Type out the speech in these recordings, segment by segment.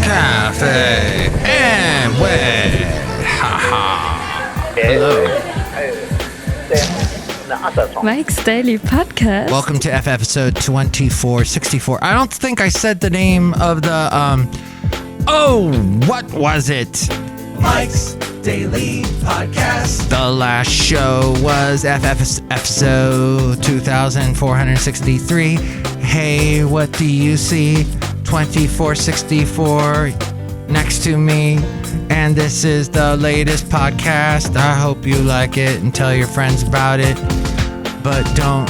Cafe and Way. Hello. Mike's Daily Podcast. Welcome to episode 2464. I don't think I said the name of the, what was it? Mike's Daily Podcast. The last show was episode 2463. Hey, what do you see? 2464 next to me. And this is the latest podcast. I hope you like it and tell your friends about it. But don't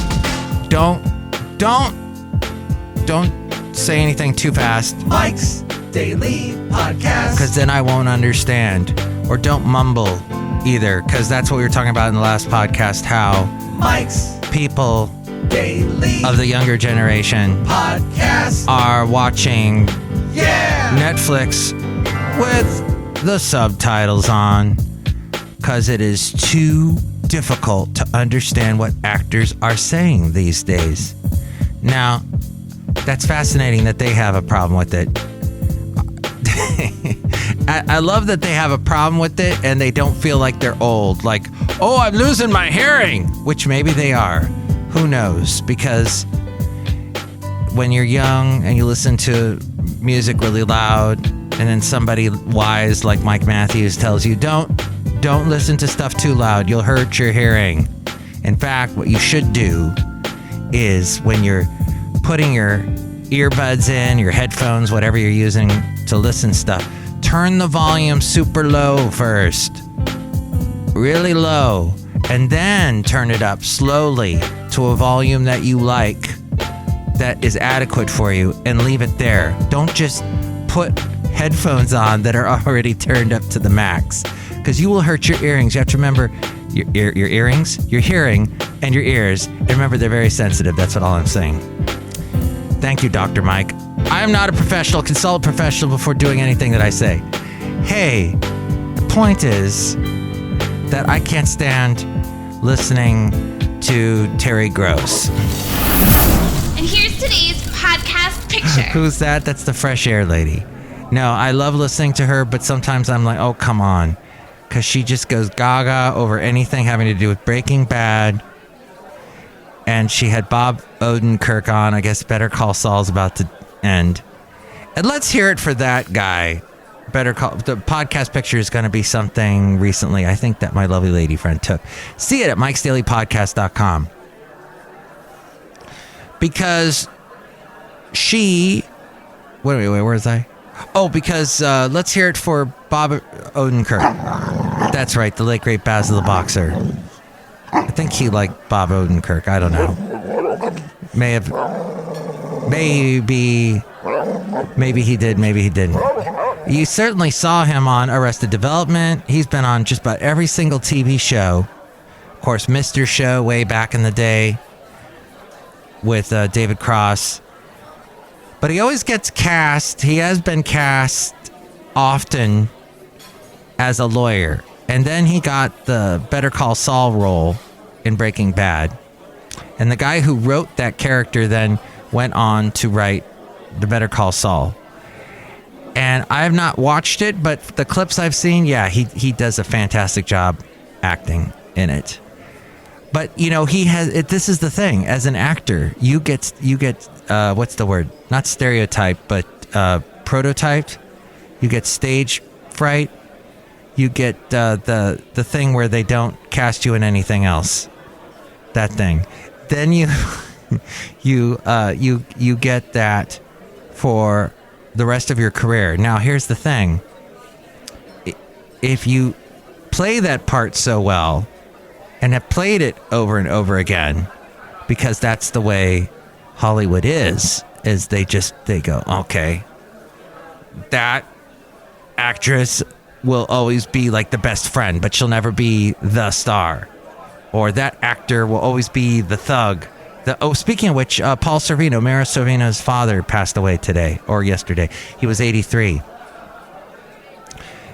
say anything too fast. Mike's Daily Podcast. Because then I won't understand. Or don't mumble either, because that's what we were talking about in the last podcast, how Mike's people Daily of the younger generation Podcast are watching Netflix with the subtitles on, because it is too difficult to understand what actors are saying these days. Now, that's fascinating that they have a problem with it. I love that they have a problem with it and they don't feel like they're old. Like, oh, I'm losing my hearing, which maybe they are. Who knows? Because when you're young and you listen to music really loud and then somebody wise like Mike Matthews tells you, don't listen to stuff too loud. You'll hurt your hearing. In fact, what you should do is when you're putting your earbuds in, your headphones, whatever you're using to listen stuff, turn the volume super low first, really low, and then turn it up slowly to a volume that you like, that is adequate for you, and leave it there. Don't just put headphones on that are already turned up to the max, because you will hurt your earrings. You have to remember your earrings, your hearing, and your ears. And remember, they're very sensitive. That's all I'm saying. Thank you, Dr. Mike. I am not a professional. Consult a professional before doing anything that I say. Hey, the point is that I can't stand listening to Terry Gross. And here's today's podcast picture. Who's that? That's the Fresh Air lady. No, I love listening to her, but sometimes I'm like, oh, come on. Because she just goes gaga over anything having to do with Breaking Bad. And she had Bob Odenkirk on. I guess Better Call Saul's about to end. And let's hear it for that guy. The podcast picture is going to be something recently, I think, that my lovely lady friend took. See it at mikesdailypodcast.com. Because she... Wait, where was I? Oh, because let's hear it for Bob Odenkirk. That's right, the late great Basil the Boxer. I think he liked Bob Odenkirk. I don't know. Maybe he did, maybe he didn't. You certainly saw him on Arrested Development. He's been on just about every single TV show. Of course, Mr. Show way back in the day with David Cross. But he always gets cast. He has been cast often as a lawyer. And then he got the Better Call Saul role in Breaking Bad. And the guy who wrote that character then went on to write the Better Call Saul. And I have not watched it, but the clips I've seen, yeah, he does a fantastic job acting in it. But, you know, this is the thing. As an actor, you get what's the word? Not stereotyped, but prototyped. You get stage fright. You get the thing where they don't cast you in anything else. That thing. Then you get that for the rest of your career. Now, here's the thing. If you play that part so well and have played it over and over again, because that's the way Hollywood is they go, okay, that actress will always be like the best friend, but she'll never be the star. Or that actor will always be the thug. Speaking of which, Paul Sorvino, Mara Sorvino's father, passed away today or yesterday. He was 83.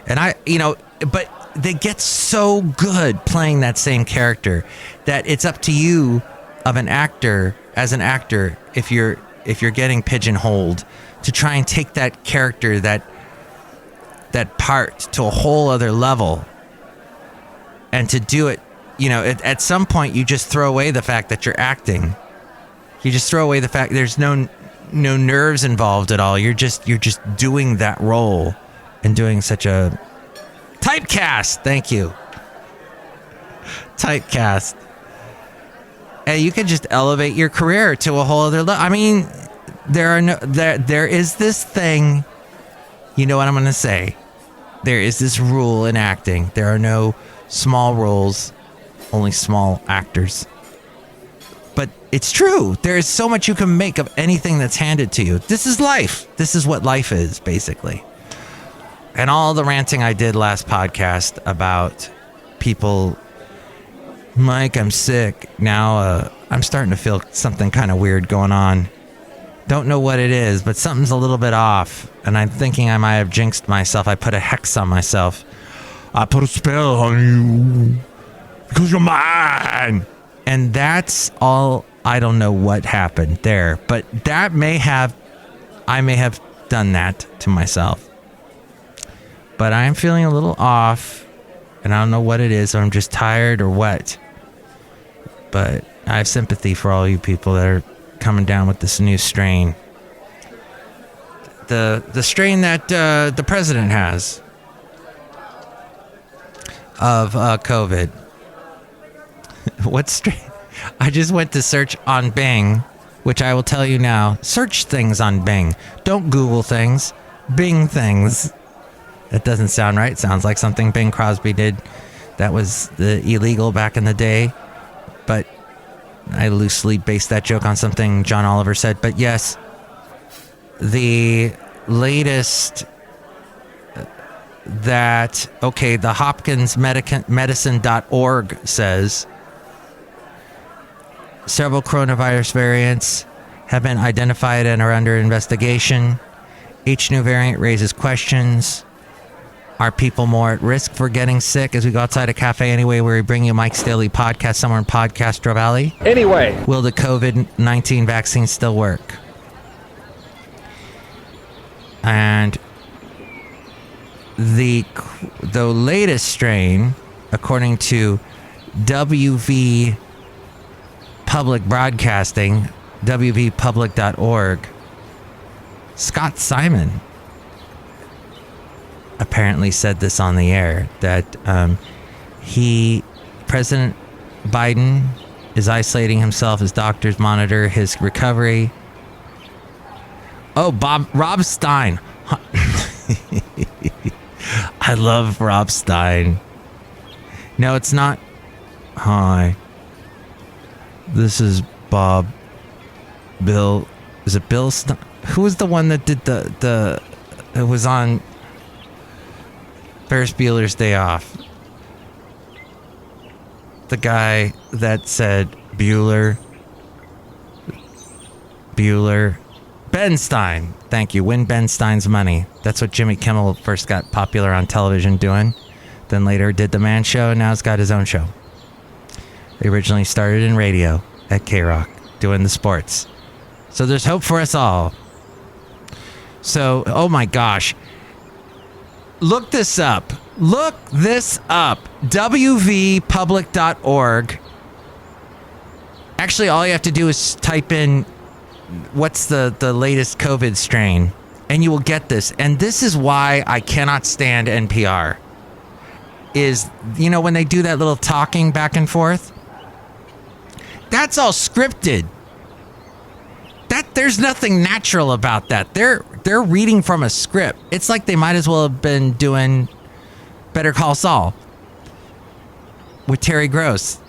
And but they get so good playing that same character that it's up to you as an actor, if you're getting pigeonholed, to try and take that character that that part to a whole other level. And to do it, at some point you just throw away the fact that you're acting. You just throw away the fact there's no nerves involved at all. You're just doing that role and doing such a typecast. Thank you. Typecast. And you can just elevate your career to a whole other level. I mean, there is this thing. You know what I'm going to say? There is this rule in acting. There are no small roles, only small actors. But it's true. There is so much you can make of anything that's handed to you. This is life. This is what life is, basically. And all the ranting I did last podcast about people, Mike, I'm sick. Now I'm starting to feel something kind of weird going on. Don't know what it is, but something's a little bit off. And I'm thinking I might have jinxed myself. I put a hex on myself. I put a spell on you because you're mine. And that's all. I don't know what happened there, but I may have done that to myself. But I'm feeling a little off, and I don't know what it is. Or I'm just tired or what. But I have sympathy for all you people that are coming down with this new strain. The strain that the president has of COVID. What strain? I just went to search on Bing, which I will tell you now. Search things on Bing. Don't Google things. Bing things. That doesn't sound right. Sounds like something Bing Crosby did that was illegal back in the day. But I loosely based that joke on something John Oliver said. But yes, the latest that, okay, the Hopkins Medicine.org says several coronavirus variants have been identified and are under investigation. Each new variant raises questions. Are people more at risk for getting sick as we go outside a cafe anyway where we bring you Mike's Daily Podcast somewhere in Podcastro Valley? Anyway. Will the COVID-19 vaccine still work? And the latest strain, according to WV Public Broadcasting, wvpublic.org, Scott Simon apparently said this on the air, that President Biden is isolating himself. His doctors monitor his recovery. Oh, Rob Stein. I love Rob Stein. No, it's not. Hi. This is Bob. Bill. Is it Bill Stein? Who was the one that did it was on Ferris Bueller's Day Off? The guy that said Bueller. Ben Stein. Thank you. Win Ben Stein's money. That's what Jimmy Kimmel first got popular on television doing. Then later did the Man Show, and now he's got his own show. He originally started in radio at K-Rock doing the sports. So there's hope for us all. So, oh my gosh. Look this up. wvpublic.org. Actually, all you have to do is type in what's the latest COVID strain, and you will get this. And this is why I cannot stand NPR. Is, when they do that little talking back and forth, that's all scripted. There's nothing natural about that. They're reading from a script. It's like they might as well have been doing Better Call Saul with Terry Gross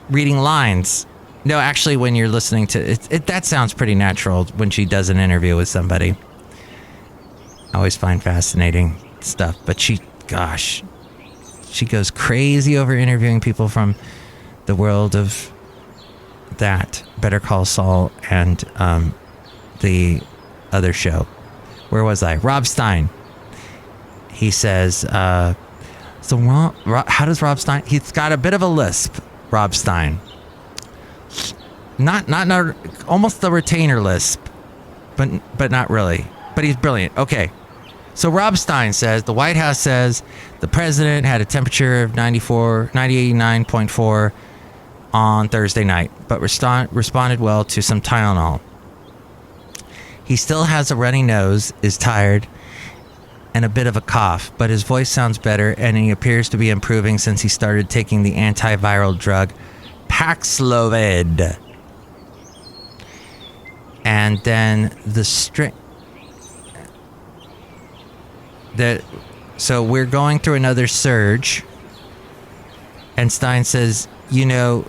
reading lines. No, actually, when you're listening to it, that sounds pretty natural when she does an interview with somebody. I always find fascinating stuff. But she goes crazy over interviewing people from the world of that, Better Call Saul, and the other show. Where was I? Rob Stein. He says, how does Rob Stein? He's got a bit of a lisp, Rob Stein. Not almost the retainer lisp, but not really. But he's brilliant. Okay. So Rob Stein says the White House says the president had a temperature of 99.4 on Thursday night, but responded well to some Tylenol. He still has a runny nose, is tired, and a bit of a cough, but his voice sounds better and he appears to be improving since he started taking the antiviral drug Paxlovid. And then so we're going through another surge. And Stein says,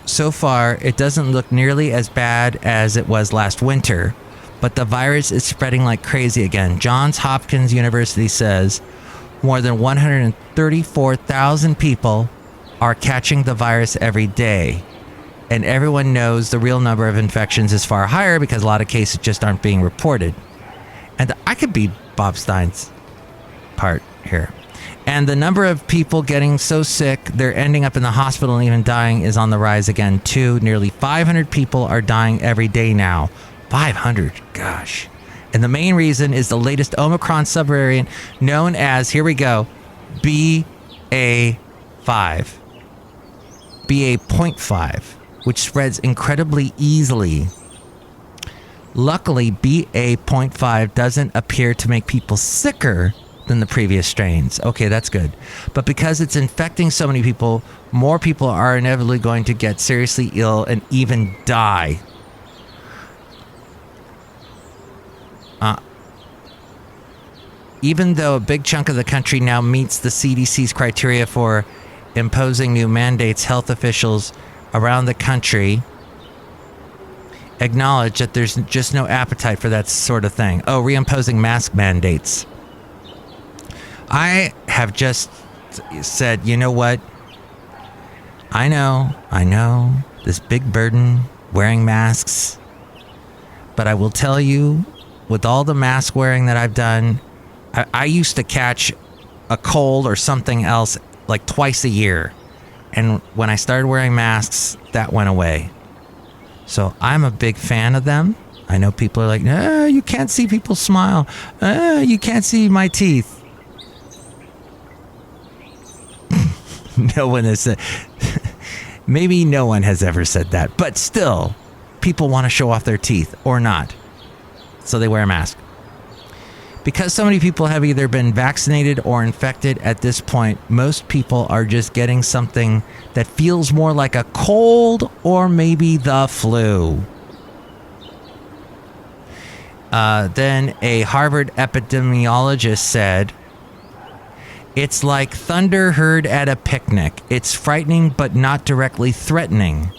so far it doesn't look nearly as bad as it was last winter, but the virus is spreading like crazy again. Johns Hopkins University says more than 134,000 people are catching the virus every day. And everyone knows the real number of infections is far higher because a lot of cases just aren't being reported. And I could be Bob Stein's part here. And the number of people getting so sick they're ending up in the hospital and even dying is on the rise again too. Nearly 500 people are dying every day now. 500, gosh. And the main reason is the latest Omicron subvariant known as, here we go, BA.5, which spreads incredibly easily. Luckily, BA.5 doesn't appear to make people sicker than the previous strains. Okay, that's good. But because it's infecting so many people, more people are inevitably going to get seriously ill and even die. Even though a big chunk of the country now meets the CDC's criteria for imposing new mandates, health officials around the country acknowledge that there's just no appetite for that sort of thing. Oh, reimposing mask mandates. I have just said, you know what? I know, this big burden, wearing masks. But I will tell you, with all the mask wearing that I've done, I used to catch a cold or something else like twice a year. And when I started wearing masks, that went away. So I'm a big fan of them. I know people are like, no, you can't see people smile. You can't see my teeth. No one has said, maybe no one has ever said that. But still, people want to show off their teeth or not. So they wear a mask. Because so many people have either been vaccinated or infected at this point, most people are just getting something that feels more like a cold or maybe the flu. Then a Harvard epidemiologist said, "It's like thunder heard at a picnic. It's frightening but not directly threatening.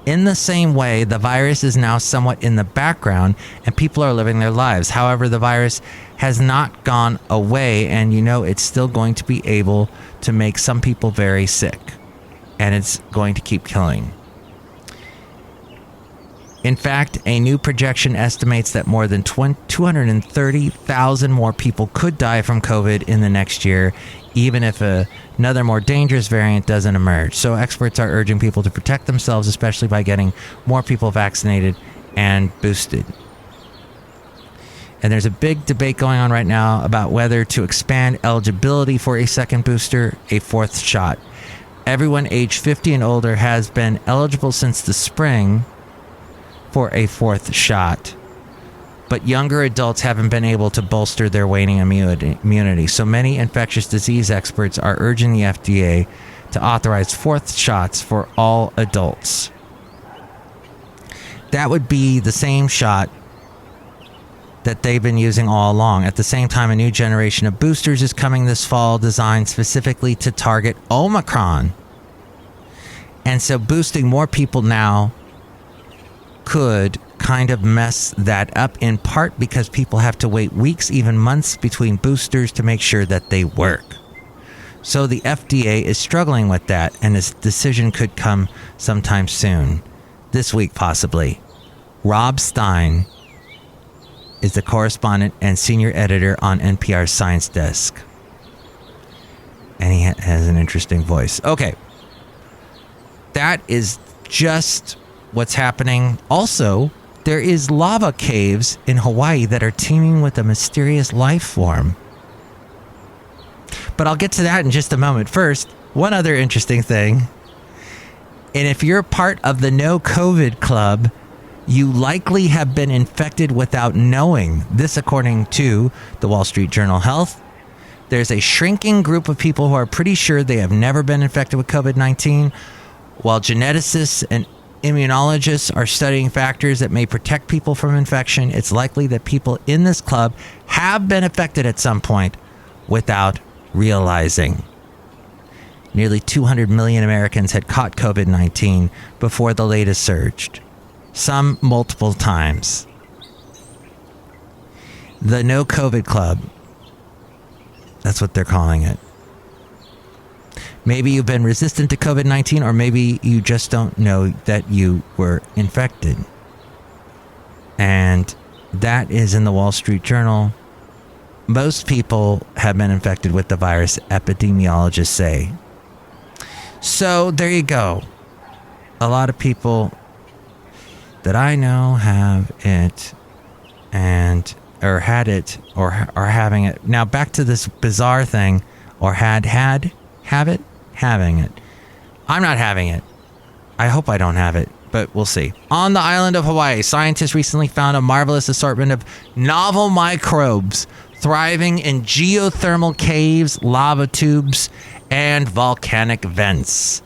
In the same way, the virus is now somewhat in the background and people are living their lives. However, the virus has not gone away and it's still going to be able to make some people very sick. And it's going to keep killing. In fact, a new projection estimates that more than 230,000 more people could die from COVID in the next year, even if another more dangerous variant doesn't emerge. So experts are urging people to protect themselves, especially by getting more people vaccinated and boosted." And there's a big debate going on right now about whether to expand eligibility for a second booster, a fourth shot. Everyone aged 50 and older has been eligible since the spring for a fourth shot. But younger adults haven't been able to bolster their waning immunity. So many infectious disease experts are urging the FDA to authorize fourth shots for all adults. That would be the same shot that they've been using all along. At the same time, a new generation of boosters is coming this fall, designed specifically to target Omicron. And so boosting more people now could kind of mess that up, in part because people have to wait weeks, even months between boosters to make sure that they work. So the FDA is struggling with that, and this decision could come sometime soon. This week, possibly. Rob Stein is the correspondent and senior editor on NPR's Science Desk. And he has an interesting voice. Okay. That is just what's happening. Also, there is lava caves in Hawaii that are teeming with a mysterious life form. But I'll get to that in just a moment. First, one other interesting thing. And if you're part of the no COVID club, you likely have been infected without knowing. This according to the Wall Street Journal Health. There's a shrinking group of people who are pretty sure they have never been infected with COVID-19, while geneticists and immunologists are studying factors that may protect people from infection. It's likely that people in this club have been affected at some point without realizing. Nearly 200 million Americans had caught COVID-19 before the latest surged, some multiple times. The No COVID Club, that's what they're calling it. Maybe you've been resistant to COVID-19, or maybe you just don't know that you were infected. And that is in the Wall Street Journal. Most people have been infected with the virus, epidemiologists say. So there you go. A lot of people that I know have it and or had it or are having it. Now back to this bizarre thing, or have it, having it. I'm not having it. I hope I don't have it, but we'll see. On the island of Hawaii, scientists recently found a marvelous assortment of novel microbes thriving in geothermal caves, lava tubes, and volcanic vents.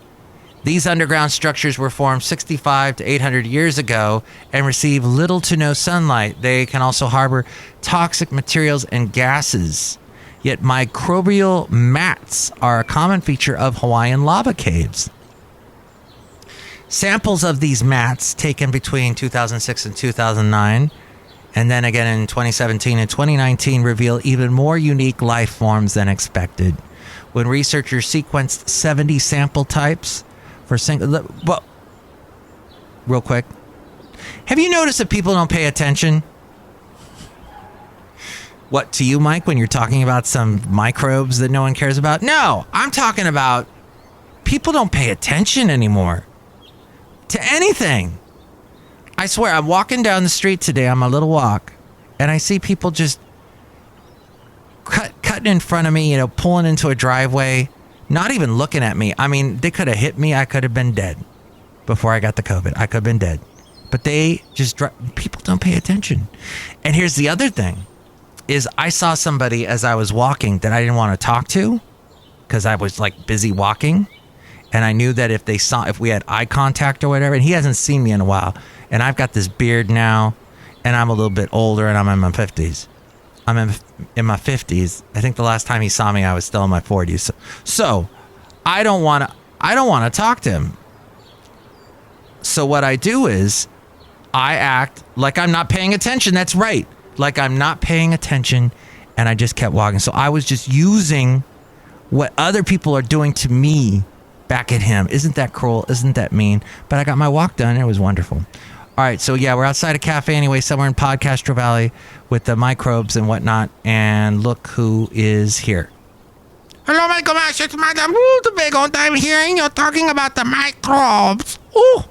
These underground structures were formed 65 to 800 years ago and receive little to no sunlight. They can also harbor toxic materials and gases. Yet microbial mats are a common feature of Hawaiian lava caves. Samples of these mats taken between 2006 and 2009, and then again in 2017 and 2019, reveal even more unique life forms than expected. When researchers sequenced 70 sample types for well, real quick, have you noticed that people don't pay attention? What, to you, Mike, when you're talking about some microbes that no one cares about? No, I'm talking about people don't pay attention anymore to anything. I swear, I'm walking down the street today on my little walk, and I see people just cutting in front of me, pulling into a driveway, not even looking at me. I mean, they could have hit me. I could have been dead before I got the COVID. I could have been dead. But they just, people don't pay attention. And here's the other thing, is I saw somebody as I was walking that I didn't want to talk to because I was like busy walking. And I knew that if we had eye contact or whatever, and he hasn't seen me in a while, and I've got this beard now, and I'm a little bit older, and I'm in my 50s. I'm in my 50s. I think the last time he saw me, I was still in my 40s. So I don't want to talk to him. So what I do is I act like I'm not paying attention. That's right. Like I'm not paying attention, and I just kept walking. So I was just using what other people are doing to me back at him. Isn't that cruel? Isn't that mean? But I got my walk done, and it was wonderful. All right, so yeah, we're outside a cafe anyway, somewhere in Podcastro Valley with the microbes and whatnot, and look who is here. Hello, my gosh, it's Madame Rootabega, and I'm hearing you're talking about the microbes. Ooh.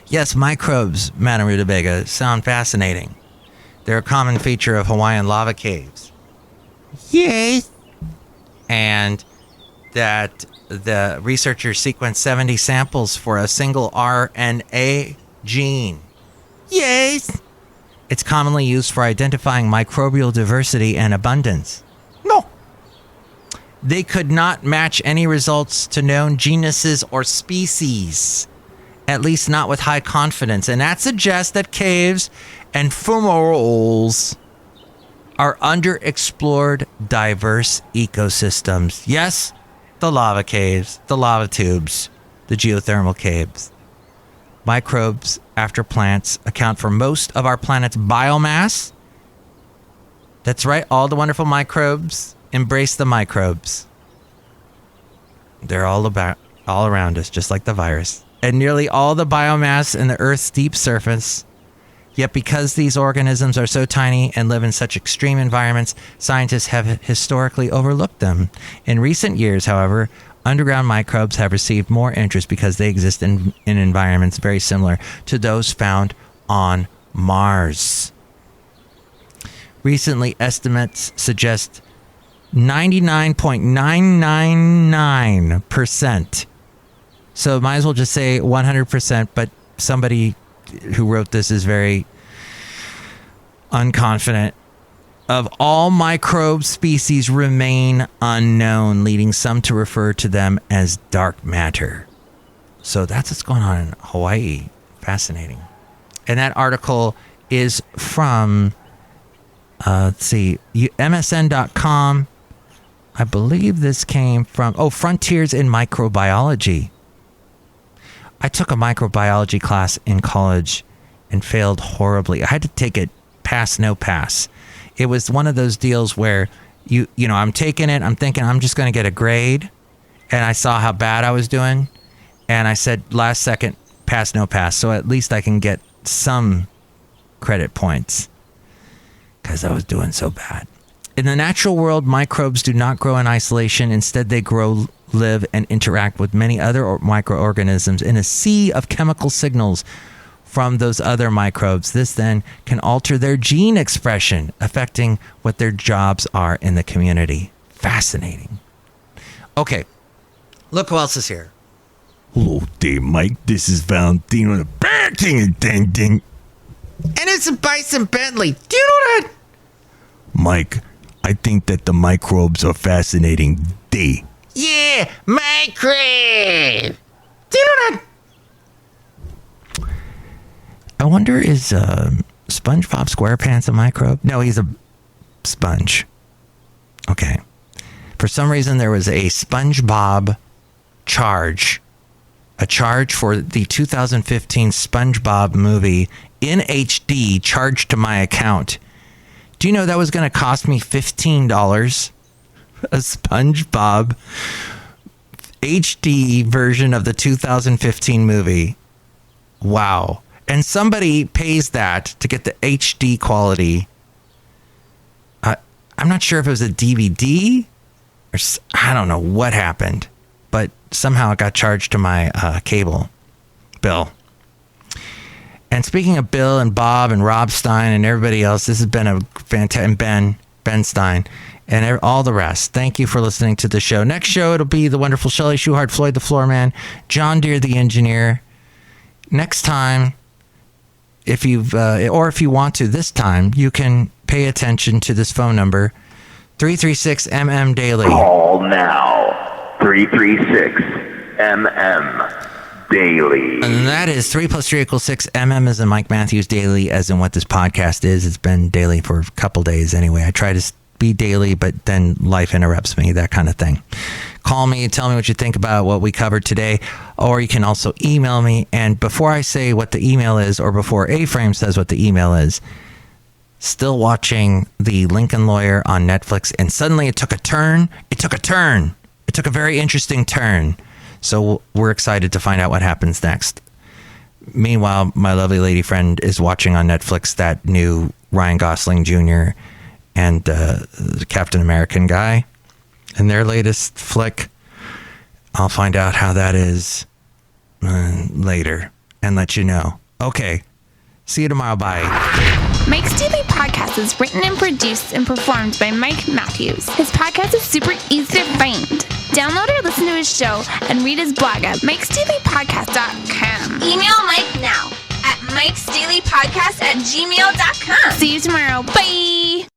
Yes, microbes, Madame Rootabega, sound fascinating. They're a common feature of Hawaiian lava caves. Yes. And that the researchers sequenced 70 samples for a single RNA gene. Yes. It's commonly used for identifying microbial diversity and abundance. No. They could not match any results to known genuses or species, at least not with high confidence. And that suggests that caves and fumaroles are underexplored, diverse ecosystems. Yes, the lava caves, the lava tubes, the geothermal caves. Microbes, after plants, account for most of our planet's biomass. That's right, all the wonderful microbes embrace the microbes. They're all around us, just like the virus. And nearly all the biomass in the Earth's deep surface. Yet because these organisms are so tiny and live in such extreme environments, scientists have historically overlooked them. In recent years, however, underground microbes have received more interest because they exist in environments very similar to those found on Mars. Recently, estimates suggest 99.999%. So might as well just say 100%, but somebody who wrote this is very unconfident. Of all microbe species remain unknown, leading some to refer to them as dark matter. So that's what's going on in Hawaii. Fascinating. And that article is from, MSN.com. I believe this came from, Frontiers in Microbiology. I took a microbiology class in college and failed horribly. I had to take it pass, no pass. It was one of those deals where you know, I'm taking it, I'm thinking I'm just going to get a grade, and I saw how bad I was doing, and I said last second, pass, no pass, so at least I can get some credit points because I was doing so bad. In the natural world, microbes do not grow in isolation. Instead, they grow, live, and interact with many other microorganisms in a sea of chemical signals from those other microbes. This then can alter their gene expression, affecting what their jobs are in the community. Fascinating. Okay, look who else is here. Hello there, Mike. This is Valentino, the bear king. Ding, ding. And it's a Bison Bentley. Do you know that? Mike, I think that the microbes are fascinating. Yeah, microbe. Do you know that? I wonder, is SpongeBob SquarePants a microbe? No, he's a sponge. Okay. For some reason, there was a SpongeBob charge. A charge for the 2015 SpongeBob movie in HD charged to my account. Do you know that was going to cost me $15? A SpongeBob HD version of the 2015 movie. Wow. And somebody pays that to get the HD quality. I'm not sure if it was a DVD or I don't know what happened, but somehow it got charged to my cable bill. And speaking of Bill and Bob and Rob Stein and everybody else, this has been a fantastic, Ben Stein and all the rest. Thank you for listening to the show. Next show, it'll be the wonderful Chely Shoehart, Floyd the Floorman, John Deere the engineer. Next time, if you want to this time, you can pay attention to this phone number, 336-MM Daily. Call now, 336-MM Daily. And that is 3 + 3 = 6. MM is in Mike Matthews Daily, as in what this podcast is. It's been daily for a couple days anyway. I try to be daily, but then life interrupts me, that kind of thing. Call me and tell me what you think about what we covered today, or you can also email me. And before I say what the email is, or before A-Frame says what the email is, still watching The Lincoln Lawyer on Netflix, and suddenly it took a turn. It took a very interesting turn. So we're excited to find out what happens next. Meanwhile, my lovely lady friend is watching on Netflix that new Ryan Gosling Jr. and the Captain American guy in their latest flick. I'll find out how that is later and let you know. Okay. See you tomorrow. Bye. Mike's Daily Podcast is written and produced and performed by Mike Matthews. His podcast is super easy to find. Download or listen to his show and read his blog at mikesdailypodcast.com. Email Mike now at mikesdailypodcast@gmail.com. See you tomorrow. Bye.